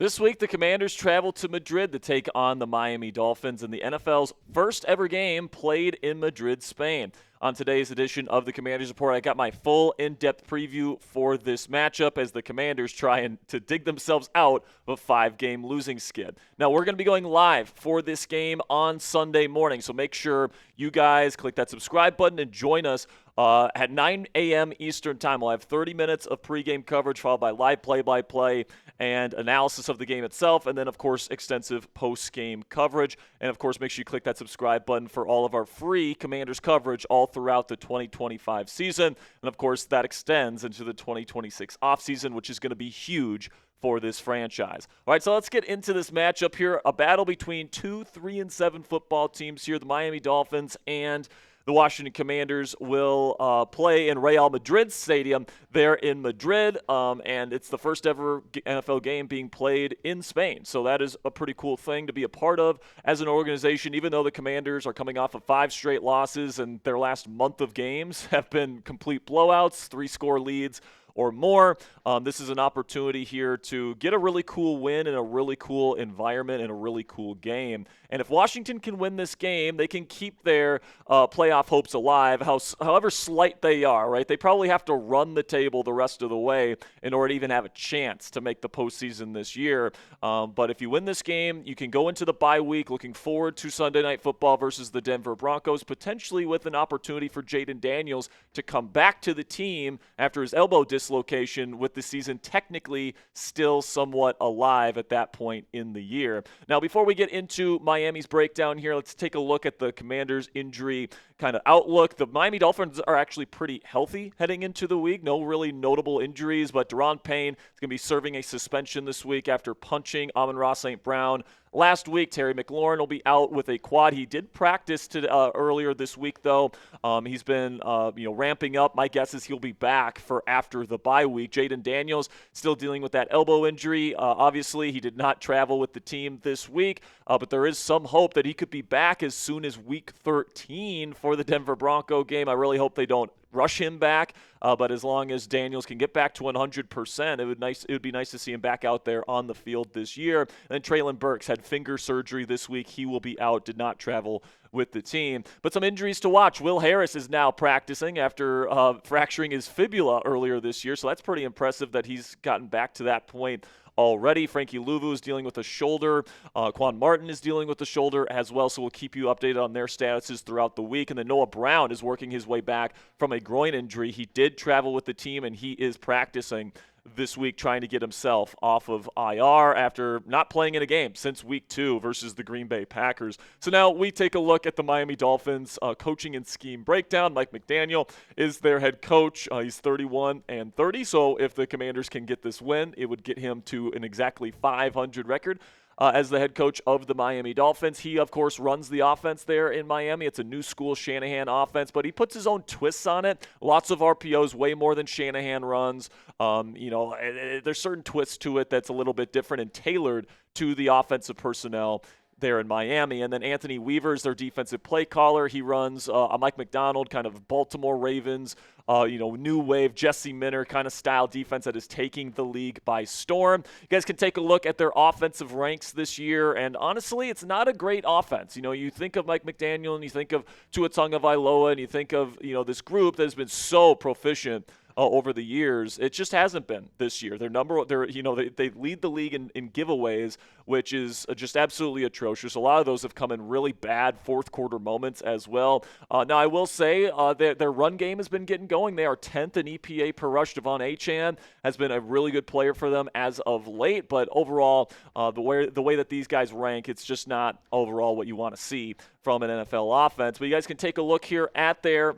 This week, the Commanders travel to Madrid to take on the Miami Dolphins in the NFL's first ever game played in Madrid, Spain. On today's edition of the Commanders Report, I got my full in-depth preview for this matchup as the Commanders try to dig themselves out of a 5-game losing skid. Now, we're going to be going live for this game on Sunday morning, so make sure you guys click that subscribe button and join us at 9 a.m. Eastern Time. We'll have 30 minutes of pregame coverage followed by live play-by-play and analysis of the game itself, and then, of course, extensive post-game coverage. And, of course, make sure you click that subscribe button for all of our free Commanders coverage all throughout the 2025 season. And, of course, that extends into the 2026 offseason, which is going to be huge for this franchise. All right, so let's get into this matchup here. A battle between two 3-7 football teams here, the Miami Dolphins and the Washington Commanders will play in Real Madrid Stadium there in Madrid, and it's the first ever NFL game being played in Spain. So that is a pretty cool thing to be a part of as an organization, even though the Commanders are coming off of 5 straight losses and their last month of games have been complete blowouts, 3-score leads or more. This is an opportunity here to get a really cool win in a really cool environment and a really cool game. And if Washington can win this game, they can keep their playoff hopes alive, however slight they are, right? They probably have to run the table the rest of the way in order to even have a chance to make the postseason this year. But if you win this game, you can go into the bye week looking forward to Sunday Night Football versus the Denver Broncos, potentially with an opportunity for Jayden Daniels to come back to the team after his elbow dislocation, with the season technically still somewhat alive at that point in the year. Now, before we get into Miami's breakdown here, let's take a look at the Commanders' injury kind of outlook. The Miami Dolphins are actually pretty healthy heading into the week. No really notable injuries, but Daron Payne is going to be serving a suspension this week after punching Amon-Ra St. Brown last week. Terry McLaurin will be out with a quad. He did practice earlier this week, though. He's been ramping up. My guess is he'll be back for after the bye week. Jayden Daniels still dealing with that elbow injury. Obviously, he did not travel with the team this week, but there is some hope that he could be back as soon as week 13 for the Denver Bronco game. I really hope they don't rush him back, but as long as Daniels can get back to 100%, it would be nice to see him back out there on the field this year. And then Treylon Burks had finger surgery this week. He will be out, did not travel with the team. But some injuries to watch. Will Harris is now practicing after fracturing his fibula earlier this year, so that's pretty impressive that he's gotten back to that point already. Frankie Louvu is dealing with a shoulder. Quan Martin is dealing with the shoulder as well, so we'll keep you updated on their statuses throughout the week. And then Noah Brown is working his way back from a groin injury. He did travel with the team, and he is practicing this week trying to get himself off of IR after not playing in a game since week 2 versus the Green Bay Packers. So now we take a look at the Miami Dolphins coaching and scheme breakdown. Mike McDaniel is their head coach. He's 31-30, so if the Commanders can get this win, it would get him to an exactly 500 record. As the head coach of the Miami Dolphins. He, of course, runs the offense there in Miami. It's a new school Shanahan offense, but he puts his own twists on it. Lots of RPOs, way more than Shanahan runs. There's certain twists to it that's a little bit different and tailored to the offensive personnel there in Miami. And then Anthony Weaver's their defensive play caller. He runs a Mike McDonald kind of Baltimore Ravens, new wave Jesse Minter kind of style defense that is taking the league by storm. You guys can take a look at their offensive ranks this year, and honestly, it's not a great offense. You think of Mike McDaniel and you think of Tua Tagovailoa and you think of this group that has been so proficient over the years. It just hasn't been this year. They lead the league in giveaways, which is just absolutely atrocious. A lot of those have come in really bad fourth quarter moments as well. Now, I will say their run game has been getting going. They are 10th in EPA per rush. Devon Achane has been a really good player for them as of late, but overall, the way that these guys rank, it's just not overall what you want to see from an NFL offense. But you guys can take a look here at their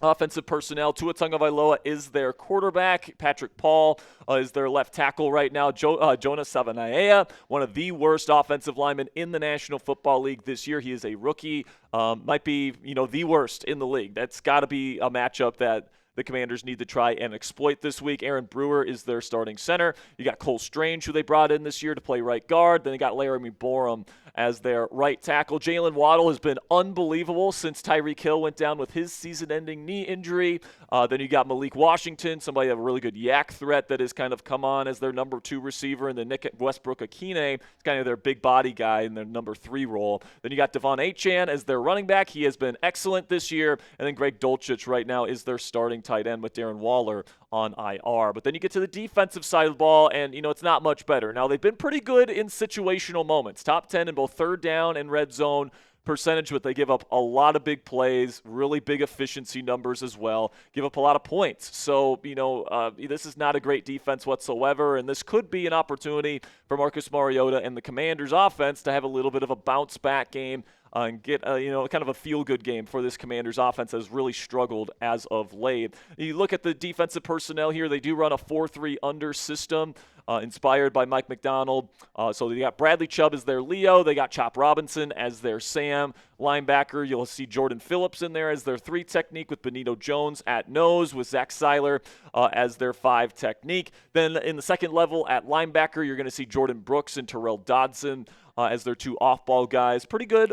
offensive personnel. Tua Tagovailoa is their quarterback. Patrick Paul is their left tackle right now. Jonas Savaiinaea, one of the worst offensive linemen in the National Football League this year. He is a rookie. Might be, the worst in the league. That's got to be a matchup that the Commanders need to try and exploit this week. Aaron Brewer is their starting center. You got Cole Strange, who they brought in this year to play right guard. Then they got Laramie Borum as their right tackle. Jalen Waddle has been unbelievable since Tyreek Hill went down with his season-ending knee injury. Then you got Malik Washington, somebody a really good yak threat that has kind of come on as their number 2 receiver, and then Nick Westbrook-Akine is kind of their big body guy in their number 3 role. Then you got Devon Achane as their running back. He has been excellent this year. And then Greg Dulcich right now is their starting tight end with Darren Waller on IR. But then you get to the defensive side of the ball, and, it's not much better. Now, they've been pretty good in situational moments. Top 10 in both third down and red zone percentage, but they give up a lot of big plays, really big efficiency numbers as well, give up a lot of points. So, this is not a great defense whatsoever, and this could be an opportunity for Marcus Mariota and the Commanders' offense to have a little bit of a bounce-back game and get kind of a feel-good game for this Commanders offense that has really struggled as of late. You look at the defensive personnel here; they do run a 4-3 under system, inspired by Mike McDonald. So they got Bradley Chubb as their Leo, they got Chop Robinson as their Sam. Linebacker, you'll see Jordan Phillips in there as their 3 technique with Benito Jones at nose, with Zach Seiler as their 5 technique. Then in the second level at linebacker, you're going to see Jordan Brooks and Terrell Dodson as their 2 off-ball guys. Pretty good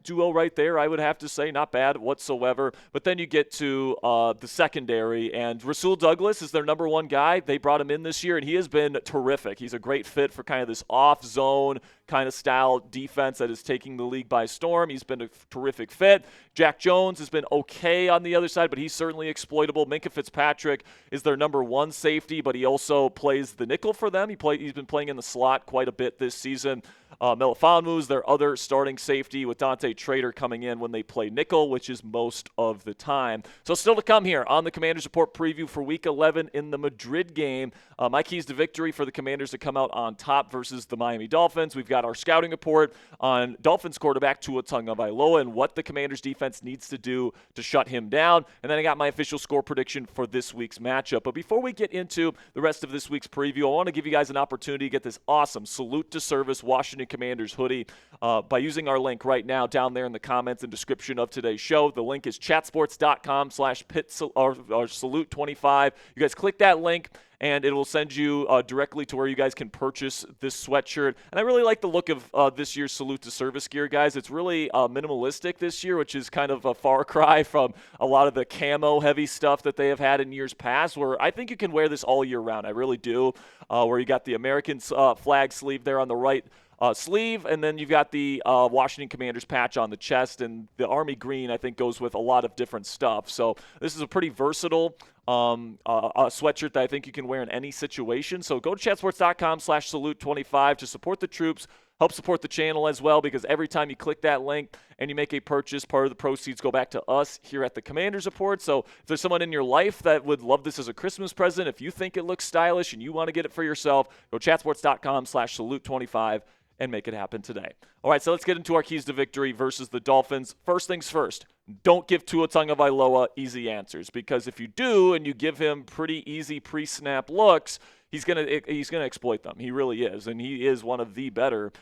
duo right there, I would have to say. Not bad whatsoever. But then you get to the secondary, and Rasul Douglas is their number 1 guy. They brought him in this year, and he has been terrific. He's a great fit for kind of this off-zone kind of style defense that is taking the league by storm. He's been a terrific fit. Jack Jones has been okay on the other side, but he's certainly exploitable. Minkah Fitzpatrick is their number 1 safety, but he also plays the nickel for them. He's been playing in the slot quite a bit this season. Melifonwu is their other starting safety, with Dante Trader coming in when they play nickel, which is most of the time. So still to come here on the Commanders Report preview for Week 11 in the Madrid game. My keys to victory for the Commanders to come out on top versus the Miami Dolphins. We've got our scouting report on Dolphins quarterback Tua Tagovailoa and what the Commanders defense needs to do to shut him down. And then I got my official score prediction for this week's matchup. But before we get into the rest of this week's preview, I want to give you guys an opportunity to get this awesome Salute to Service Washington Commanders hoodie by using our link right now down there in the comments and description of today's show. The link is chatsports.com/salute25. You guys click that link, and it will send you directly to where you guys can purchase this sweatshirt. And I really like the look of this year's Salute to Service gear, guys. It's really minimalistic this year, which is kind of a far cry from a lot of the camo-heavy stuff that they have had in years past, where I think you can wear this all year round. I really do, where you got the American flag sleeve there on the right sleeve, and then you've got the Washington Commanders patch on the chest, and the Army green, I think, goes with a lot of different stuff. So this is a pretty versatile sweatshirt that I think you can wear in any situation. So go to chatsports.com/salute25 to support the troops, help support the channel as well, because every time you click that link and you make a purchase, part of the proceeds go back to us here at the Commanders Report. So if there's someone in your life that would love this as a Christmas present, if you think it looks stylish and you want to get it for yourself, go to chatsports.com/salute25 and make it happen today. All right, so let's get into our keys to victory versus the Dolphins. First things first, don't give Tua Tagovailoa easy answers, because if you do and you give him pretty easy pre-snap looks, he's gonna exploit them. He really is, and he is one of the better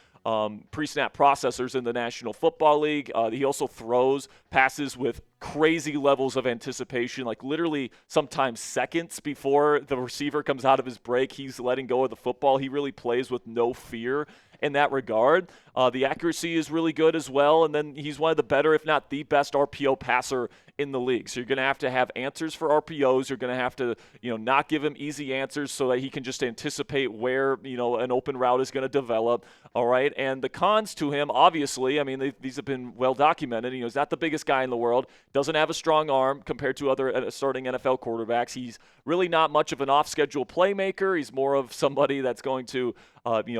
pre-snap processors in the National Football League. He also throws passes with crazy levels of anticipation, like literally sometimes seconds before the receiver comes out of his break, he's letting go of the football. He really plays with no fear in that regard. The accuracy is really good as well, and then he's one of the better, if not the best, RPO passer in the league. So you're going to have answers for RPOs. You're going to have to, not give him easy answers so that he can just anticipate where, an open route is going to develop. All right. And the cons to him, obviously, these have been well documented. He's not the biggest guy in the world, doesn't have a strong arm compared to other starting NFL quarterbacks. He's really not much of an off-schedule playmaker. He's more of somebody that's going to,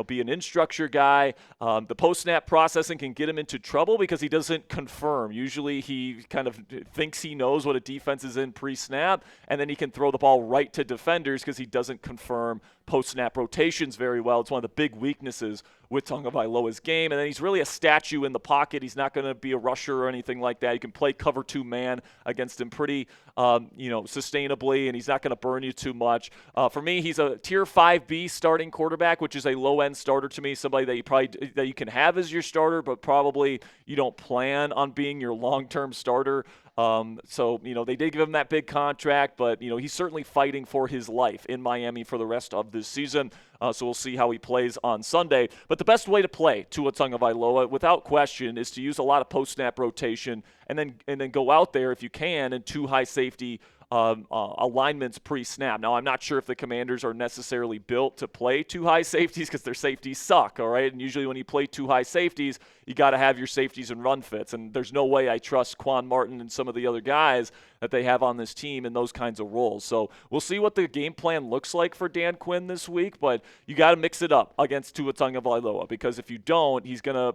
be an in-structure guy. The post-snap processing can get him into trouble because he doesn't confirm. Usually he kind of thinks he knows what a defense is in pre-snap, and then he can throw the ball right to defenders because he doesn't confirm post-snap rotations very well. It's one of the big weaknesses with Tagovailoa's game. And then he's really a statue in the pocket. He's not going to be a rusher or anything like that. You can play cover 2 man against him pretty, sustainably, and he's not going to burn you too much. For me, he's a tier 5B starting quarterback, which is a low-end starter to me, somebody that you can have as your starter, but probably you don't plan on being your long-term starter So, they did give him that big contract, but, he's certainly fighting for his life in Miami for the rest of this season. So we'll see how he plays on Sunday. But the best way to play Tua Tagovailoa, without question, is to use a lot of post-snap rotation and then go out there if you can in two high safety alignments pre-snap. Now, I'm not sure if the Commanders are necessarily built to play two high safeties because their safeties suck, all right? And usually when you play two high safeties, you got to have your safeties and run fits. And there's no way I trust Quan Martin and some of the other guys that they have on this team in those kinds of roles. So we'll see what the game plan looks like for Dan Quinn this week, but you got to mix it up against Tua Tagovailoa because if you don't, he's going to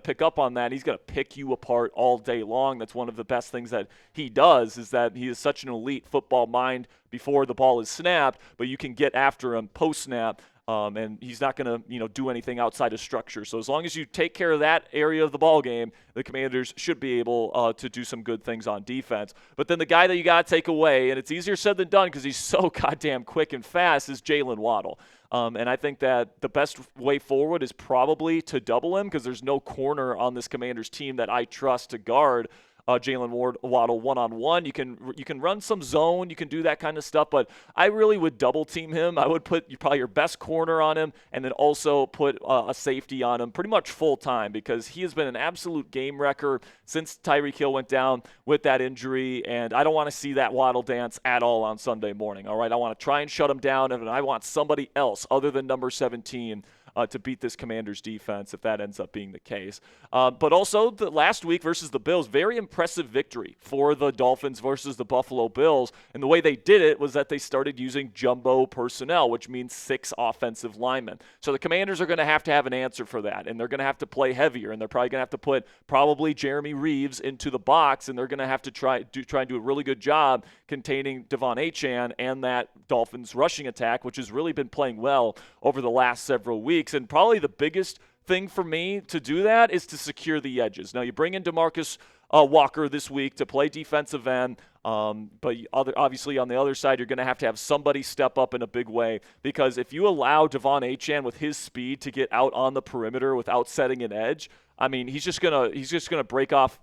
pick up on that. He's going to pick you apart all day long. That's one of the best things that he does is that he is such an elite football mind before the ball is snapped, but you can get after him post-snap. And he's not going to, do anything outside of structure. So as long as you take care of that area of the ball game, the Commanders should be able to do some good things on defense. But then the guy that you got to take away, and it's easier said than done because he's so goddamn quick and fast, is Jaylen Waddle. And I think that the best way forward is probably to double him because there's no corner on this Commanders team that I trust to guard Jaylen Waddle one-on-one. You can run some zone. You can do that kind of stuff, but I really would double team him. I would put probably your best corner on him and then also put a safety on him pretty much full time because he has been an absolute game wrecker since Tyreek Hill went down with that injury, and I don't want to see that Waddle dance at all on Sunday morning, all right? I want to try and shut him down, and I want somebody else other than number 17 to beat this Commanders defense if that ends up being the case. But also the last week versus the Bills, very impressive victory for the Dolphins versus the Buffalo Bills. And the way they did it was that they started using jumbo personnel, which means 6 offensive linemen. So the Commanders are going to have an answer for that, and they're going to have to play heavier, and they're probably going to have to put probably Jeremy Reeves into the box, and they're going to have to try and do a really good job containing Devon Achane and that Dolphins rushing attack, which has really been playing well over the last several weeks. And probably the biggest thing for me to do that is to secure the edges. Now, you bring in DeMarcus Walker this week to play defensive end, but obviously on the other side, you're going to have somebody step up in a big way because if you allow Devon Achane with his speed to get out on the perimeter without setting an edge, I mean, he's just gonna break off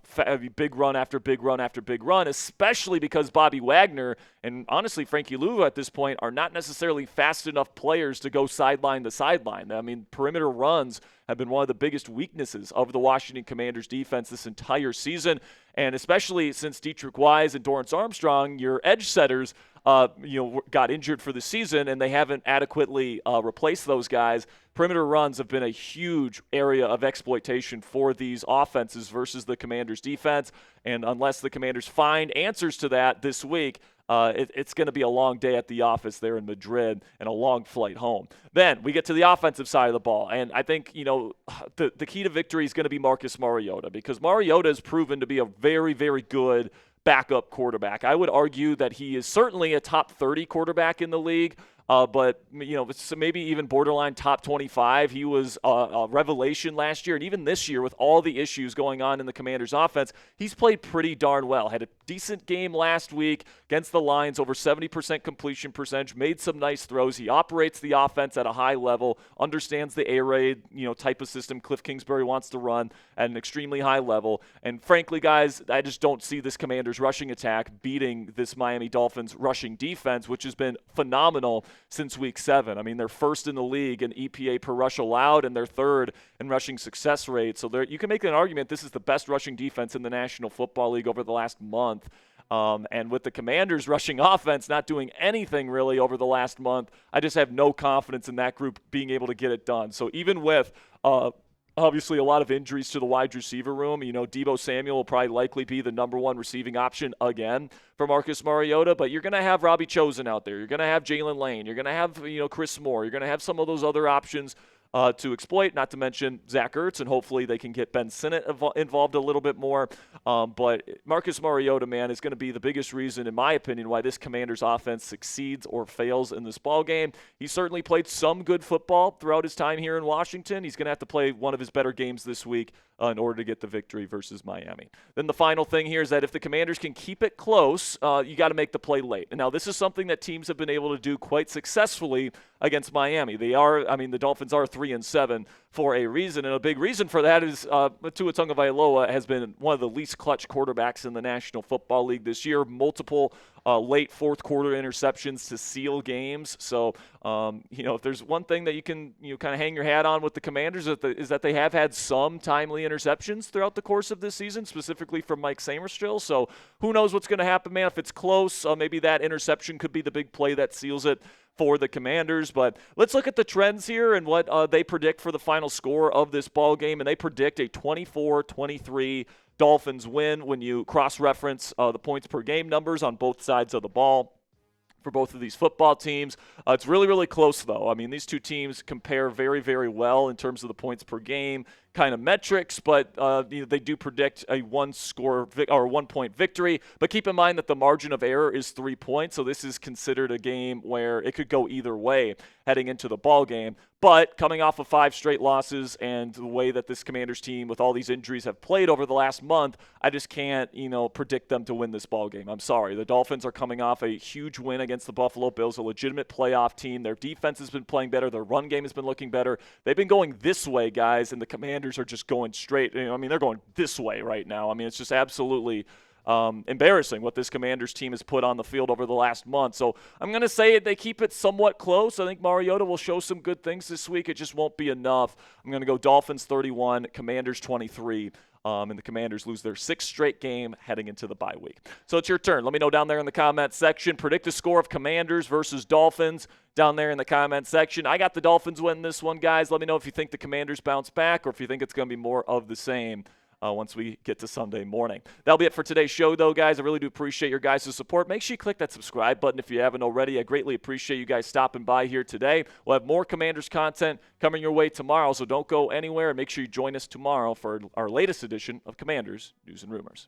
big run after big run after big run, especially because Bobby Wagner and honestly Frankie Louva at this point are not necessarily fast enough players to go sideline to sideline. I mean, perimeter runs have been one of the biggest weaknesses of the Washington Commanders defense this entire season, and especially since Dietrich Wise and Dorrance Armstrong, your edge setters, got injured for the season, and they haven't adequately replaced those guys. Perimeter runs have been a huge area of exploitation for these offenses versus the Commanders' defense, and unless the Commanders find answers to that this week, it's going to be a long day at the office there in Madrid and a long flight home. Then we get to the offensive side of the ball, and I think, the key to victory is going to be Marcus Mariota because Mariota has proven to be a very, very good backup quarterback. I would argue that he is certainly a top 30 quarterback in the league, but maybe even borderline top 25. He was a revelation last year, and even this year with all the issues going on in the Commanders' offense, he's played pretty darn well. Had a decent game last week against the Lions, over 70% completion percentage, made some nice throws. He operates the offense at a high level, understands the air raid, type of system Cliff Kingsbury wants to run at an extremely high level. And frankly, guys, I just don't see this Commanders rushing attack beating this Miami Dolphins rushing defense, which has been phenomenal since week 7. I mean, they're first in the league in EPA per rush allowed, and they're third in rushing success rate. So you can make an argument this is the best rushing defense in the National Football League over the last month. And with the Commanders' rushing offense not doing anything really over the last month, I just have no confidence in that group being able to get it done. So even with obviously a lot of injuries to the wide receiver room, Deebo Samuel will probably likely be the number 1 receiving option again for Marcus Mariota, but you're going to have Robbie Chosen out there. You're going to have Jalen Lane. You're going to have, Chris Moore. You're going to have some of those other options to exploit, not to mention Zach Ertz, and hopefully they can get Ben Sinnott involved a little bit more. But Marcus Mariota, man, is going to be the biggest reason, in my opinion, why this Commanders offense succeeds or fails in this ball game. He certainly played some good football throughout his time here in Washington. He's going to have to play one of his better games this week in order to get the victory versus Miami. Then the final thing here is that if the Commanders can keep it close, you got to make the play late. And now this is something that teams have been able to do quite successfully against Miami. The Dolphins are 3-7 for a reason, and a big reason for that is Tua Tagovailoa has been one of the least clutch quarterbacks in the National Football League this year. Multiple late fourth quarter interceptions to seal games. So, if there's one thing that you can kind of hang your hat on with the Commanders is that they have had some timely interceptions throughout the course of this season, specifically from Mike Sainristil. So who knows what's going to happen, man? If it's close, maybe that interception could be the big play that seals it for the Commanders. But let's look at the trends here and what they predict for the final score of this ball game, and they predict a 24-23 Dolphins win when you cross-reference the points per game numbers on both sides of the ball for both of these football teams. It's really, really close, though. I mean, these two teams compare very, very well in terms of the points per game kind of metrics, but they do predict a one-point victory. But keep in mind that the margin of error is 3 points, so this is considered a game where it could go either way heading into the ball game. But coming off of 5 straight losses and the way that this Commanders team with all these injuries have played over the last month, I just can't, predict them to win this ball game. I'm sorry. The Dolphins are coming off a huge win against the Buffalo Bills, a legitimate playoff team. Their defense has been playing better. Their run game has been looking better. They've been going this way, guys, and the Commanders are just going straight. They're going this way right now. It's just absolutely embarrassing what this Commanders team has put on the field over the last month. So I'm going to say they keep it somewhat close. I think Mariota will show some good things this week. It just won't be enough. I'm going to go Dolphins 31, Commanders 23. And the Commanders lose their 6th straight game heading into the bye week. So it's your turn. Let me know down there in the comment section. Predict the score of Commanders versus Dolphins down there in the comment section. I got the Dolphins winning this one, guys. Let me know if you think the Commanders bounce back or if you think it's going to be more of the same once we get to Sunday morning. That'll be it for today's show, though, guys. I really do appreciate your guys' support. Make sure you click that subscribe button if you haven't already. I greatly appreciate you guys stopping by here today. We'll have more Commanders content coming your way tomorrow, so don't go anywhere. And make sure you join us tomorrow for our latest edition of Commanders News and Rumors.